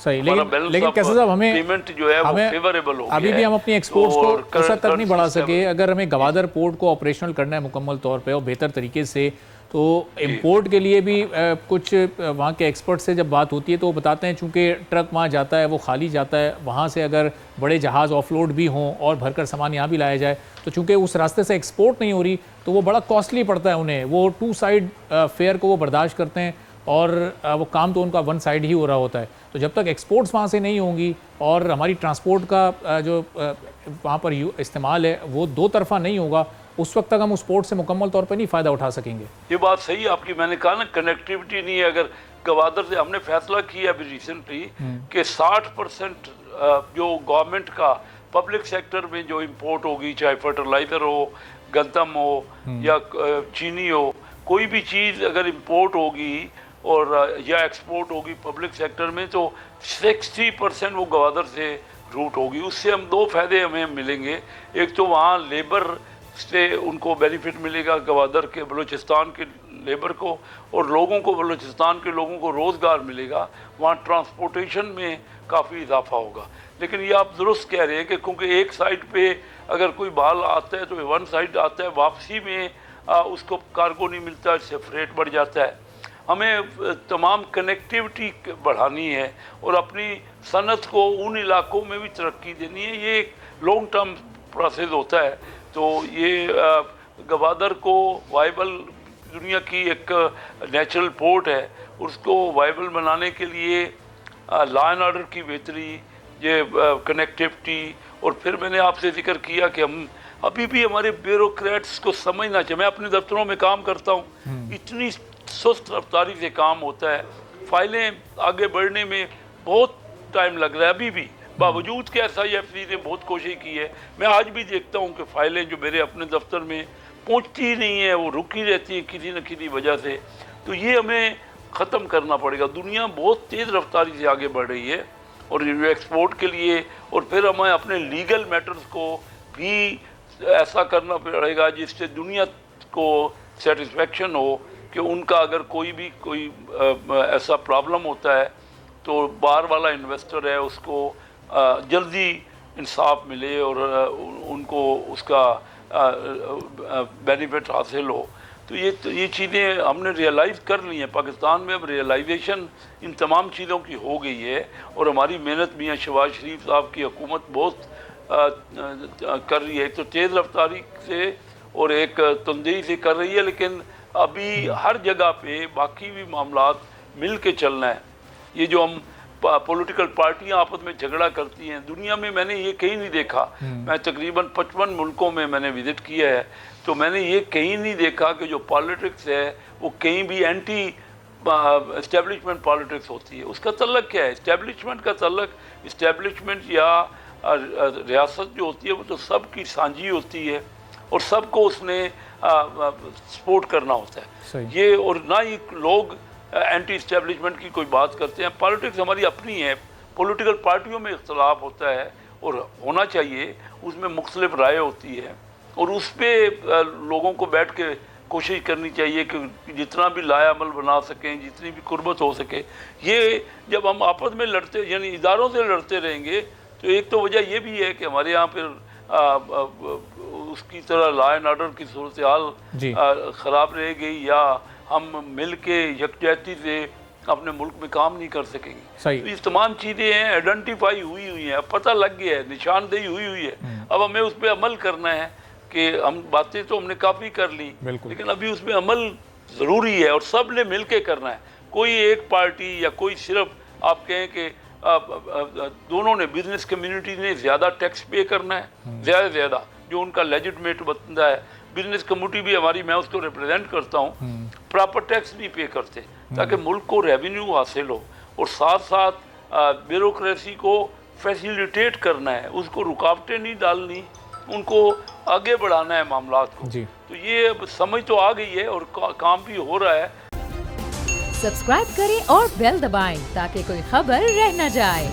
صحیح، لیکن کیسے صاحب ہمیں پیمنٹ جو ہے وہ فیوریبل ہو گیا ہے. ابھی بھی ہم اپنی ایکسپورٹس کو اس حد تک نہیں بڑھا سکے. اگر ہمیں گوادر پورٹ کو آپریشنل کرنا ہے مکمل طور پہ اور بہتر طریقے سے، تو امپورٹ کے لیے بھی کچھ وہاں کے ایکسپرٹ سے جب بات ہوتی ہے تو وہ بتاتے ہیں چونکہ ٹرک وہاں جاتا ہے وہ خالی جاتا ہے، وہاں سے اگر بڑے جہاز آف لوڈ بھی ہوں اور بھر کر سامان یہاں بھی لایا جائے تو چونکہ اس راستے سے ایکسپورٹ نہیں ہو رہی تو وہ بڑا کاسٹلی پڑتا ہے انہیں. وہ 2 سائڈ فیئر کو وہ برداشت کرتے ہیں اور وہ کام تو ان کا 1 سائڈ ہی ہو رہا ہوتا ہے. تو جب تک ایکسپورٹس وہاں سے نہیں ہوں گی اور ہماری ٹرانسپورٹ کا جو وہاں پر استعمال ہے وہ 2 طرفہ نہیں ہوگا، اس وقت تک ہم اس پورٹ سے مکمل طور پر نہیں فائدہ اٹھا سکیں گے. یہ بات صحیح ہے آپ کی. میں نے کہا نا کنیکٹیوٹی نہیں ہے. اگر گوادر سے ہم نے فیصلہ کیا ابھی ریسنٹلی کہ 60% جو گورنمنٹ کا پبلک سیکٹر میں جو امپورٹ ہوگی، چاہے فرٹیلائزر ہو، گندم ہو یا چینی ہو، کوئی بھی چیز اگر امپورٹ ہوگی اور یا ایکسپورٹ ہوگی پبلک سیکٹر میں تو 60% وہ گوادر سے روٹ ہوگی. اس سے ہم 2 فائدے ہمیں ملیں گے. ایک تو وہاں لیبر سے ان کو بینیفٹ ملے گا، گوادر کے بلوچستان کے لیبر کو، اور لوگوں کو، بلوچستان کے لوگوں کو روزگار ملے گا. وہاں ٹرانسپورٹیشن میں کافی اضافہ ہوگا. لیکن یہ آپ درست کہہ رہے ہیں کہ کیونکہ ایک سائٹ پہ اگر کوئی مال آتا ہے تو 1 سائڈ آتا ہے، واپسی میں اس کو کارگو نہیں ملتا، اس سے فریٹ بڑھ جاتا ہے. ہمیں تمام کنیکٹیوٹی بڑھانی ہے اور اپنی صنعت کو ان علاقوں میں بھی ترقی دینی ہے. یہ ایک لانگ ٹرم پروسیس ہوتا ہے. تو یہ گوادر کو وائبل، دنیا کی ایک نیچرل پورٹ ہے، اس کو وائبل بنانے کے لیے لا اینڈ آرڈر کی بہتری، یہ کنیکٹیوٹی، اور پھر میں نے آپ سے ذکر کیا کہ ہم ابھی بھی ہمارے بیوروکریٹس کو سمجھنا چاہیے. میں اپنے دفتروں میں کام کرتا ہوں، اتنی سست رفتاری سے کام ہوتا ہے، فائلیں آگے بڑھنے میں بہت ٹائم لگ رہا ہے ابھی بھی، باوجود کہ SIFC نے بہت کوشش کی ہے. میں آج بھی دیکھتا ہوں کہ فائلیں جو میرے اپنے دفتر میں پہنچتی ہی نہیں ہیں، وہ رکی رہتی ہیں کسی نہ کسی وجہ سے. تو یہ ہمیں ختم کرنا پڑے گا. دنیا بہت تیز رفتاری سے آگے بڑھ رہی ہے اور ایکسپورٹ کے لیے، اور پھر ہمیں اپنے لیگل میٹرز کو بھی ایسا کرنا پڑے گا جس سے دنیا کو سیٹسفیکشن ہو کہ ان کا اگر کوئی ایسا پرابلم ہوتا ہے تو باہر والا انویسٹر ہے اس کو جلدی انصاف ملے اور ان کو اس کا بینیفٹ حاصل ہو. تو یہ چیزیں ہم نے ریئلائز کر لی ہیں. پاکستان میں اب ریئلائزیشن ان تمام چیزوں کی ہو گئی ہے اور ہماری محنت میاں شہباز شریف صاحب کی حکومت بہت کر رہی ہے. تو تیز رفتاری سے اور ایک تندی سے کر رہی ہے، لیکن ابھی ہر جگہ پہ باقی بھی معاملات مل کے چلنا ہے. یہ جو ہم پولیٹیکل پارٹیاں آپس میں جھگڑا کرتی ہیں دنیا میں نے یہ کہیں نہیں دیکھا. میں تقریباً 55 ملکوں میں نے وزٹ کیا ہے، تو میں نے یہ کہیں نہیں دیکھا کہ جو پالیٹکس ہے وہ کہیں بھی اینٹی اسٹیبلشمنٹ پالیٹکس ہوتی ہے. اس کا تعلق کیا ہے؟ اسٹیبلشمنٹ کا تعلق، اسٹیبلشمنٹ یا ریاست جو ہوتی ہے وہ تو سب کی سانجھی ہوتی ہے اور سب کو اس نے سپورٹ کرنا ہوتا ہے. یہ اور نہ ہی لوگ اینٹی اسٹیبلشمنٹ کی کوئی بات کرتے ہیں. پالیٹکس ہماری اپنی ہے، پولیٹیکل پارٹیوں میں اختلاف ہوتا ہے اور ہونا چاہیے، اس میں مختلف رائے ہوتی ہے اور اس پہ لوگوں کو بیٹھ کے کوشش کرنی چاہیے کہ جتنا بھی لائے عمل بنا سکیں، جتنی بھی قربت ہو سکے. یہ جب ہم آپس میں لڑتے، یعنی اداروں سے لڑتے رہیں گے، تو ایک تو وجہ یہ بھی ہے کہ ہمارے یہاں پھر اس کی طرح لا اینڈ آرڈر کی صورتحال خراب رہے گی، یا ہم مل کے یکجہتی سے اپنے ملک میں کام نہیں کر سکیں گے. تو یہ تمام چیزیں ہیں، آئیڈینٹیفائی ہوئی ہیں، اب پتہ لگ گیا ہے، نشاندہی ہوئی ہے. اب ہمیں اس پہ عمل کرنا ہے کہ ہم باتیں تو ہم نے کافی کر لی، لیکن ابھی اس پہ عمل ضروری ہے اور سب نے مل کے کرنا ہے. کوئی ایک پارٹی یا کوئی صرف آپ کہیں کہ دونوں نے، بزنس کمیونٹی نے زیادہ ٹیکس پے کرنا ہے، زیادہ جو ان کا لیجٹمیٹ بندہ ہے. بزنس کمیونٹی بھی ہماری، میں اس کو ریپرزینٹ کرتا ہوں، پراپر ٹیکس نہیں پے کرتے تاکہ ملک کو ریونیو حاصل ہو، اور ساتھ ساتھ بیوروکریسی کو فیسیلیٹیٹ کرنا ہے، اس کو رکاوٹیں نہیں ڈالنی، ان کو آگے بڑھانا ہے معاملات کو. تو یہ سمجھ تو آ گئی ہے اور کام بھی ہو رہا ہے. سبسکرائب کریں اور بیل دبائیں تاکہ کوئی خبر رہ نہ جائے.